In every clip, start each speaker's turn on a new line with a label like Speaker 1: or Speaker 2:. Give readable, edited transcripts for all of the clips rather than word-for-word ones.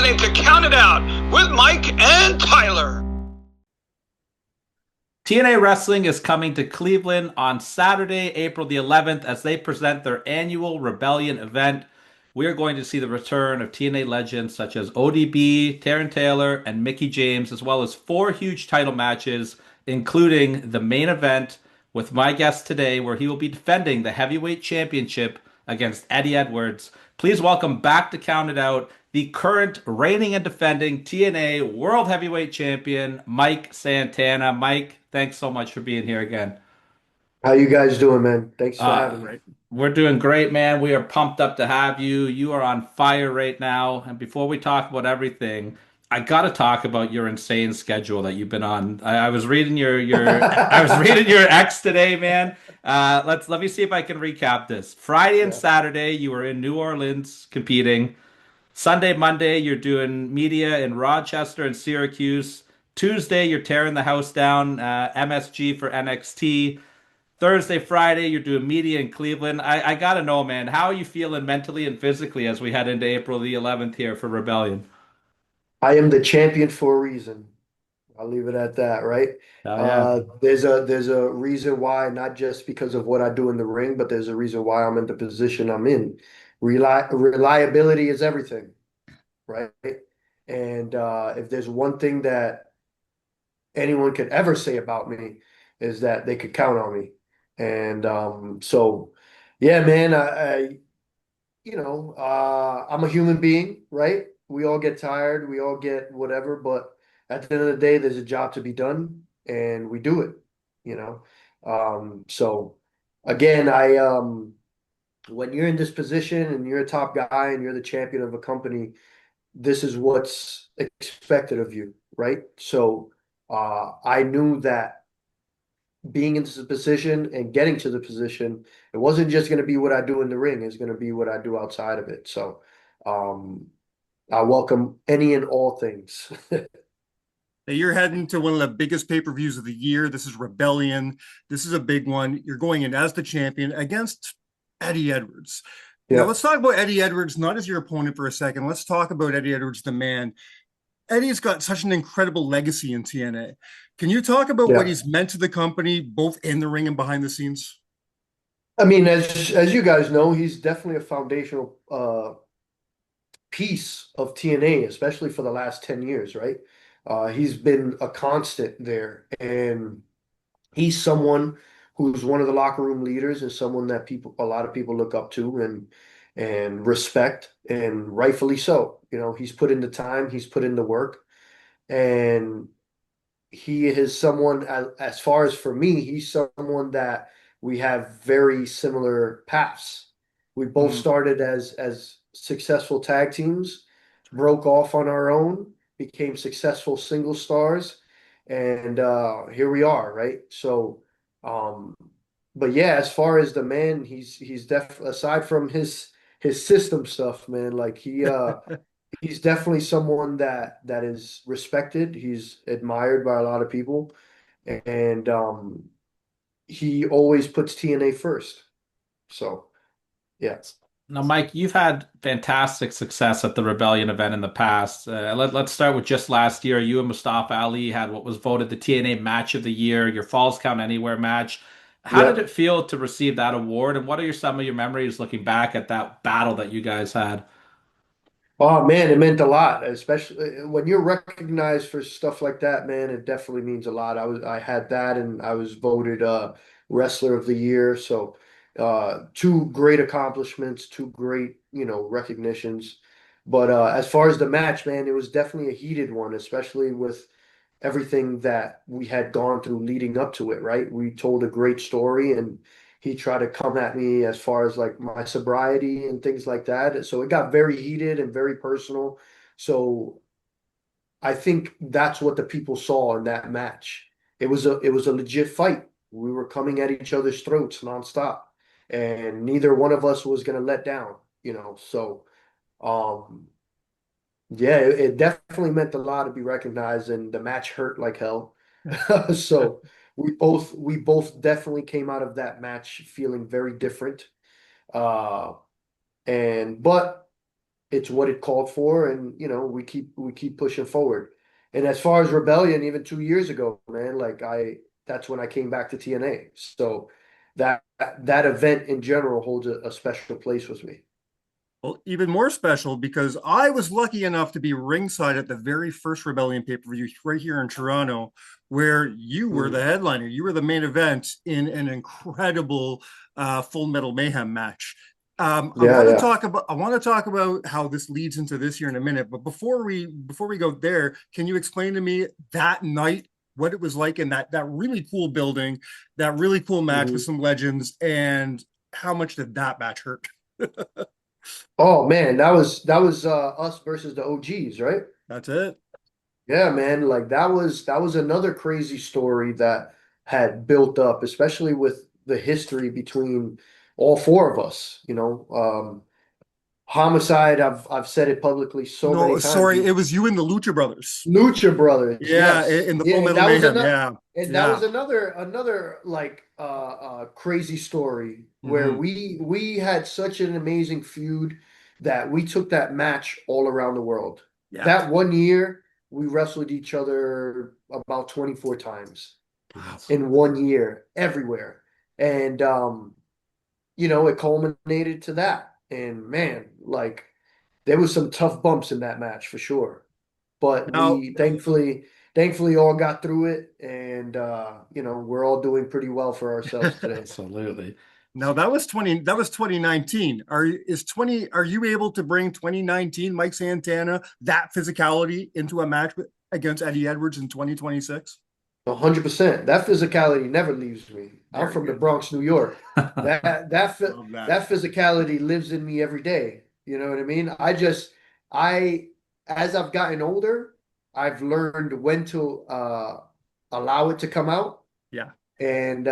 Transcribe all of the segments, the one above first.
Speaker 1: listening to Count It Out with Mike and Tyler.
Speaker 2: TNA Wrestling is coming to Cleveland on Saturday, April the 11th, as they present their annual Rebellion event. We are going to see the return of TNA legends such as ODB, Taryn Taylor, and Mickie James, as well as 4 huge title matches, including the main event with my guest today, where he will be defending the Heavyweight Championship against Eddie Edwards. Please welcome back to Count It Out the current reigning and defending TNA World Heavyweight Champion, Mike Santana. Mike, thanks so much for being here again.
Speaker 3: How you guys doing, man? Thanks for
Speaker 2: Uh,
Speaker 3: having me.
Speaker 2: we're doing great, man. We are pumped up to have you. You are on fire right now. And before we talk about everything, I got to talk about your insane schedule that you've been on. I was reading your I was reading your X today, man. Let me see if I can recap this. Friday and
Speaker 3: Yeah.
Speaker 2: Saturday, you were in New Orleans competing. Sunday, Monday, you're doing media in Rochester and Syracuse. Tuesday, you're tearing the house down, MSG for NXT. Thursday, Friday, you're doing media in Cleveland. I gotta know, man, how are you feeling mentally and physically as we head into April the 11th here for Rebellion?
Speaker 3: I am the champion for a reason. I'll leave it at that, right?
Speaker 2: Oh yeah.
Speaker 3: There's a reason why, not just because of what I do in the ring, but there's a reason why I'm in the position I'm in. Reliability is everything, right? And if there's one thing that anyone could ever say about me is that they could count on me. And so, yeah, man, I'm a human being, right? We all get tired, we all get whatever, but at the end of the day, there's a job to be done, and we do it, you know. So again, when you're in this position and you're a top guy and you're the champion of a company, this is what's expected of you, right? So I knew that being in this position and getting to the position, it wasn't just going to be what I do in the ring, it's going to be what I do outside of it. So um, I welcome any and all things.
Speaker 4: Now you're heading to one of the biggest pay-per-views of the year. This is Rebellion. This is a big one. You're going in as the champion against Eddie Edwards. Now
Speaker 3: Yeah,
Speaker 4: let's talk about Eddie Edwards, not as your opponent for a second. Let's talk about Eddie Edwards, the man. Eddie's got such an incredible legacy in TNA. Can you talk about what
Speaker 3: yeah.
Speaker 4: he's meant to the company, both in the ring and behind the scenes?
Speaker 3: I mean, as you guys know, he's definitely a foundational piece of TNA, especially for the last 10 years, right? He's been a constant there, and he's someone who's one of the locker room leaders and someone that a lot of people look up to and respect, and rightfully so. You know, he's put in the time, he's put in the work, and he is someone, as far as for me, he's someone that we have very similar paths. We both
Speaker 4: Mm,
Speaker 3: started as successful tag teams, broke off on our own, became successful single stars, and here we are, right? So, um, but yeah, as far as the man, he's aside from his system stuff, man, like he's definitely someone that is respected. He's admired by a lot of people, and he always puts TNA first. So yeah,
Speaker 2: Now, Mike, you've had fantastic success at the Rebellion event in the past. Let's start with just last year. You and Mustafa Ali had what was voted the TNA Match of the Year, your Falls Count Anywhere match. How did
Speaker 3: yeah.
Speaker 2: it feel to receive that award, and what are some of your memories looking back at that battle that you guys had?
Speaker 3: Oh man, it meant a lot, especially when you're recognized for stuff like that, man. It definitely means a lot. I had that, and I was voted wrestler of the year. So two great accomplishments, two great, recognitions. But as far as the match, man, it was definitely a heated one, especially with everything that we had gone through leading up to it, right? We told a great story, and he tried to come at me as far as like my sobriety and things like that. So it got very heated and very personal. So I think that's what the people saw in that match. It was a legit fight. We were coming at each other's throats nonstop, and neither one of us was going to let down, So um yeah, it definitely meant a lot to be recognized, and the match hurt like hell. So we both definitely came out of that match feeling very different. Uh, and but it's what it called for, and we keep pushing forward. And as far as Rebellion, even 2 years ago, man, like that's when I came back to TNA. So that event in general holds a special place with me.
Speaker 4: Well, even more special because I was lucky enough to be ringside at the very first Rebellion pay-per-view right here in Toronto, where you were the headliner. You were the main event in an incredible Full Metal Mayhem match. I
Speaker 3: Yeah,
Speaker 4: want to
Speaker 3: yeah.
Speaker 4: talk about how this leads into this year in a minute. But before we go there, can you explain to me that night, what it was like in that really cool building, that really cool match with
Speaker 3: Mhm.
Speaker 4: some legends, and how much did that match hurt?
Speaker 3: Oh man, that was us versus the OGs, right?
Speaker 4: That's it.
Speaker 3: Yeah, man, like that was another crazy story that had built up, especially with the history between all four of us, Homicide, I've said it publicly so many
Speaker 4: No,
Speaker 3: times.
Speaker 4: sorry, it was you and the Lucha Brothers.
Speaker 3: Lucha Brothers,
Speaker 4: Yeah,
Speaker 3: yes.
Speaker 4: in the
Speaker 3: Yeah,
Speaker 4: Full
Speaker 3: and
Speaker 4: Metal
Speaker 3: that was
Speaker 4: Mayhem.
Speaker 3: another
Speaker 4: Yeah,
Speaker 3: and that
Speaker 4: yeah.
Speaker 3: was another like crazy story where
Speaker 4: Hmm.
Speaker 3: we had such an amazing feud that we took that match all around the world.
Speaker 4: Yeah.
Speaker 3: That one year we wrestled each other about 24 times
Speaker 4: Wow.
Speaker 3: in one year, everywhere. And it culminated to that. And man, like there was some tough bumps in that match for sure. But
Speaker 4: Now,
Speaker 3: we thankfully all got through it, and we're all doing pretty well for ourselves today.
Speaker 2: Absolutely.
Speaker 4: now that was 2019. Are you able to bring 2019 Mike Santana, that physicality, into a match against Eddie Edwards in 2026?
Speaker 3: 100%. That physicality never leaves me. I'm
Speaker 4: Very
Speaker 3: from the
Speaker 4: good.
Speaker 3: Bronx, New York.
Speaker 4: Love that.
Speaker 3: That physicality lives in me every day. You know what I mean? I as I've gotten older, I've learned when to allow it to come out.
Speaker 4: Yeah.
Speaker 3: And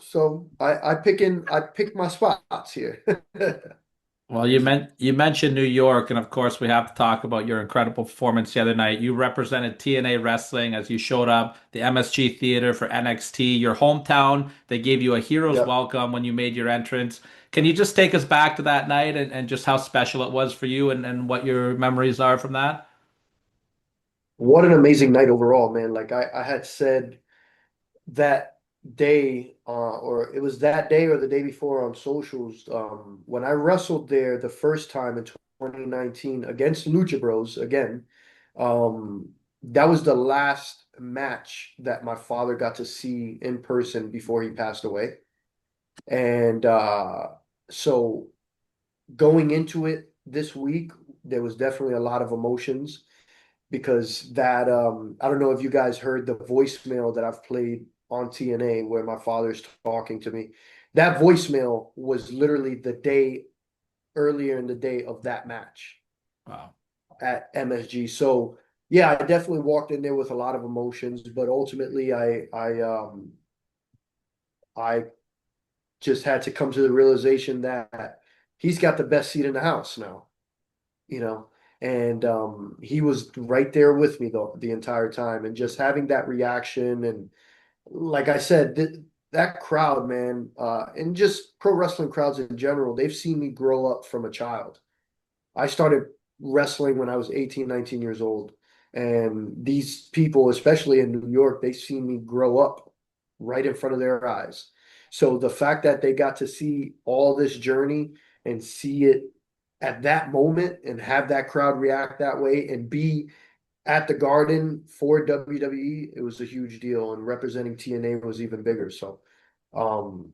Speaker 3: so I pick my spots here.
Speaker 2: Well, you mentioned New York, and of course, we have to talk about your incredible performance the other night. You represented TNA Wrestling as you showed up the MSG Theater for NXT, your hometown. They gave you a hero's
Speaker 3: Yep.
Speaker 2: welcome when you made your entrance. Can you just take us back to that night and just how special it was for you and what your memories are from that?
Speaker 3: What an amazing night overall, man. Like I had said that day, or it was that day or the day before on socials, when I wrestled there the first time in 2019 against Lucha Bros again, that was the last match that my father got to see in person before he passed away. And so going into it this week, there was definitely a lot of emotions because that I don't know if you guys heard the voicemail that I've played on TNA where my father's talking to me. That voicemail was literally the day earlier in the day of that match
Speaker 2: Wow.
Speaker 3: at MSG. So yeah, I definitely walked in there with a lot of emotions, but ultimately I just had to come to the realization that he's got the best seat in the house now, you know. And he was right there with me the entire time, and just having that reaction, and like I said, that crowd, man, and just pro wrestling crowds in general, they've seen me grow up from a child. I started wrestling when I was 18, 19 years old. And these people, especially in New York, they've seen me grow up right in front of their eyes. So the fact that they got to see all this journey and see it at that moment and have that crowd react that way and be at the Garden for WWE, it was a huge deal. And representing TNA was even bigger. So um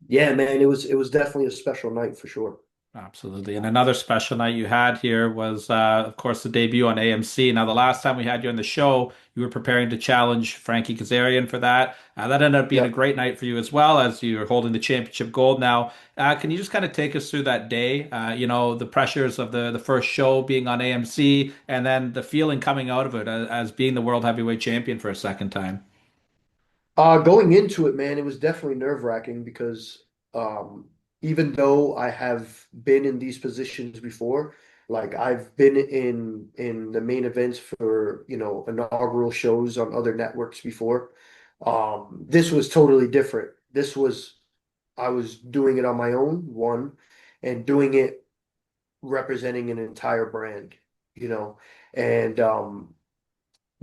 Speaker 3: yeah, man, it was definitely a special night for sure.
Speaker 2: Absolutely. And another special night you had here was, of course, the debut on AMC. Now, the last time we had you on the show, you were preparing to challenge Frankie Kazarian for that. That ended up being a
Speaker 3: Yep.
Speaker 2: great night for you as well as you're holding the championship gold now. Can you just kind of take us through that day? The pressures of the first show being on AMC and then the feeling coming out of it as being the world heavyweight champion for a second time.
Speaker 3: Going into it, man, it was definitely nerve-wracking because um, even though I have been in these positions before, like I've been in the main events for, inaugural shows on other networks before. This was totally different. I was doing it on my own, one, and doing it representing an entire brand, you know, and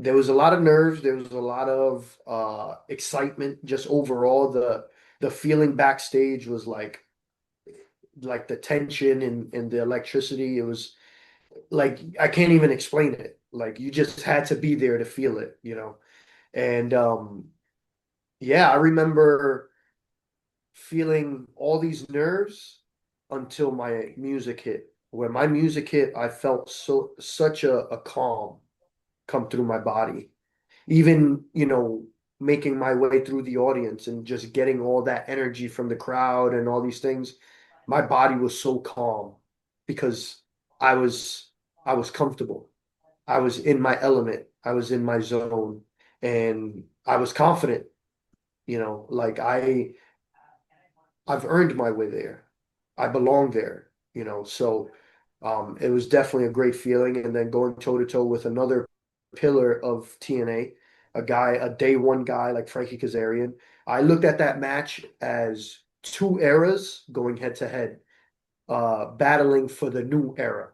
Speaker 3: there was a lot of nerves, there was a lot of excitement, just overall the feeling backstage was like the tension and the electricity. It was like I can't even explain it. Like you just had to be there to feel it, you know. And yeah, I remember feeling all these nerves until my music hit. When my music hit, I felt such a calm come through my body. Even, making my way through the audience and just getting all that energy from the crowd and all these things, my body was so calm because I was I was comfortable. I was in my element. I was in my zone and I was confident, like I've earned my way there. I belong there, so it was definitely a great feeling. And then going toe to toe with another pillar of TNA, a day one guy like Frankie Kazarian. I looked at that match as two eras going head to head, battling for the new era,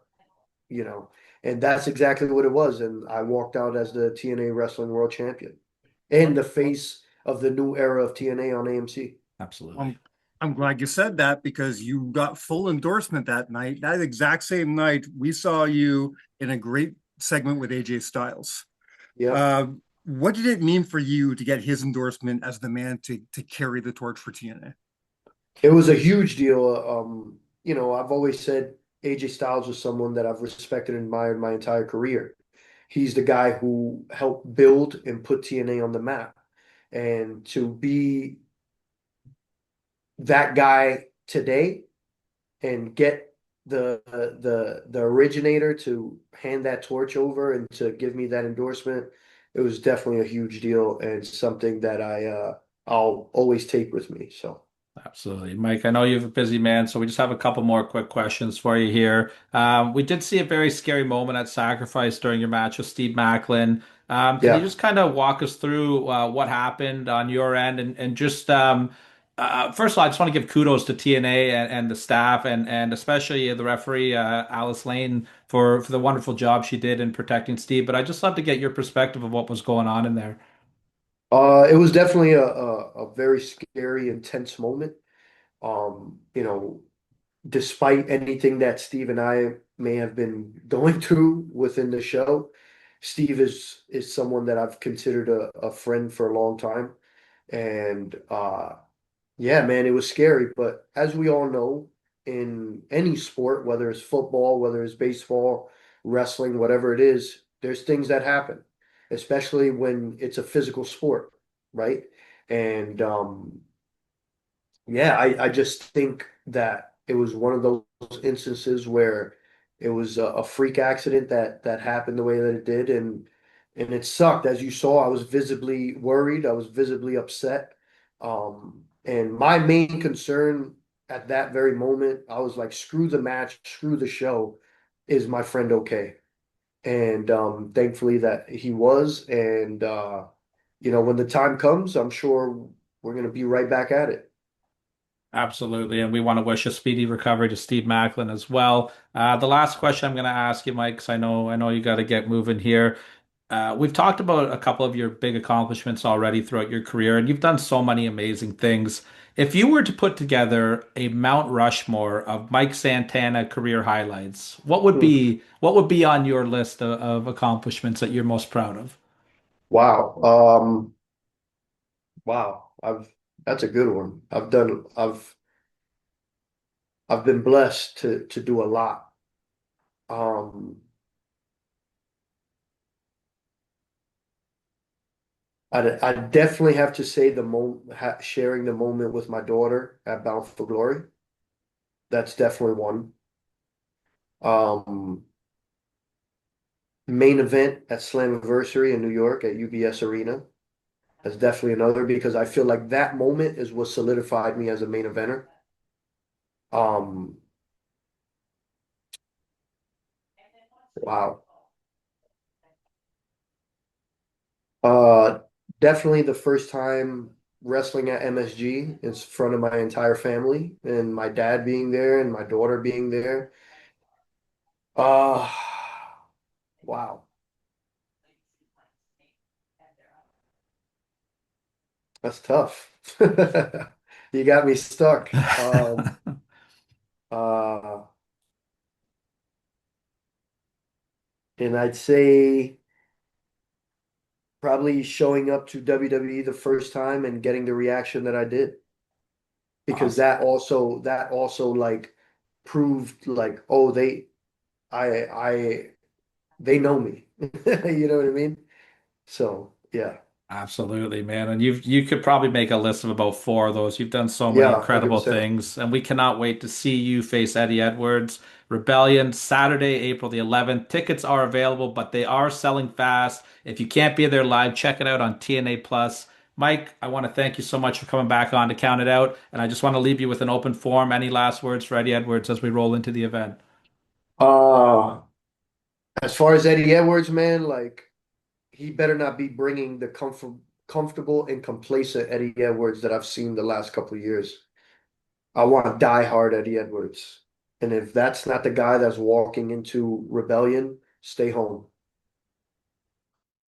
Speaker 3: you know, and that's exactly what it was. And I walked out as the TNA Wrestling World Champion and the face of the new era of TNA on AMC.
Speaker 2: Absolutely.
Speaker 4: I'm glad you said that because you got full endorsement that night. That exact same night, we saw you in a great segment with AJ Styles.
Speaker 3: Yep.
Speaker 4: Uh, what did it mean for you to get his endorsement as the man to carry the torch for TNA?
Speaker 3: It was a huge deal. I've always said AJ Styles was someone that I've respected and admired my entire career. He's the guy who helped build and put TNA on the map. And to be that guy today and get the originator to hand that torch over and to give me that endorsement, it was definitely a huge deal and something that I'll always take with me. So
Speaker 2: Absolutely. Mike, I know you're a busy man, so we just have a couple more quick questions for you here. We did see a very scary moment at Sacrifice during your match with Steve Maclin. Can you
Speaker 3: yeah.
Speaker 2: just kind of walk us through what happened on your end and just first of all, I just want to give kudos to TNA and the staff and especially the referee Alice Lane for the wonderful job she did in protecting Steve. But I just love to get your perspective of what was going on in there.
Speaker 3: It was definitely a very scary, intense moment. You know, despite anything that Steve and I may have been going through within the show, Steve is someone that I've considered a friend for a long time. And yeah, man, it was scary. But as we all know, in any sport, whether it's football, whether it's baseball, wrestling, whatever it is, there's things that happen, especially when it's a physical sport, right? And yeah, I just think that it was one of those instances where it was a freak accident that happened the way that it did, and it sucked. As you saw, I was visibly worried. I was visibly upset. And my main concern at that very moment, I was like, screw the match, screw the show. Is my friend okay? And thankfully that he was. And when the time comes, I'm sure we're gonna be right back at it.
Speaker 2: Absolutely. And we want to wish a speedy recovery to Steve Maclin as well. The last question I'm going to ask you, Mike, because I know you got to get moving here. We've talked about a couple of your big accomplishments already throughout your career, and you've done so many amazing things. If you were to put together a Mount Rushmore of Mike Santana career highlights, what would be on your list of accomplishments that you're most proud of?
Speaker 3: Wow. Wow. That's a good one. I've been blessed to do a lot. Um, I definitely have to say the sharing the moment with my daughter at Bound for Glory. That's definitely one. Um, Main event at Slammiversary in New York at UBS Arena. That's definitely another because I feel like that moment is what solidified me as a main eventer. Um, wow. Uh, Definitely the first time wrestling at MSG in front of my entire family and my dad being there and my daughter being there. Uh, wow. That's tough. You got me stuck. Uh, and I'd say probably showing up to WWE the first time and getting the reaction that I did. Because
Speaker 2: Awesome.
Speaker 3: that also like proved like, oh, I they know me. You know what I mean? So yeah.
Speaker 2: Absolutely, man. And you could probably make a list of about four of those. You've done so many
Speaker 3: Yeah,
Speaker 2: incredible
Speaker 3: 100%.
Speaker 2: things, and we cannot wait to see you face Eddie Edwards. Rebellion, Saturday, April the 11th. Tickets are available, but they are selling fast. If you can't be there live, check it out on TNA Plus. Mike, I want to thank you so much for coming back on to count it out, and I just want to leave you with an open forum. Any last words for Eddie Edwards as we roll into the event?
Speaker 3: Uh as far as Eddie Edwards, man, like he better not be bringing the comfortable and complacent Eddie Edwards that I've seen the last couple of years. I want die-hard Eddie Edwards. And if that's not the guy that's walking into Rebellion, stay home.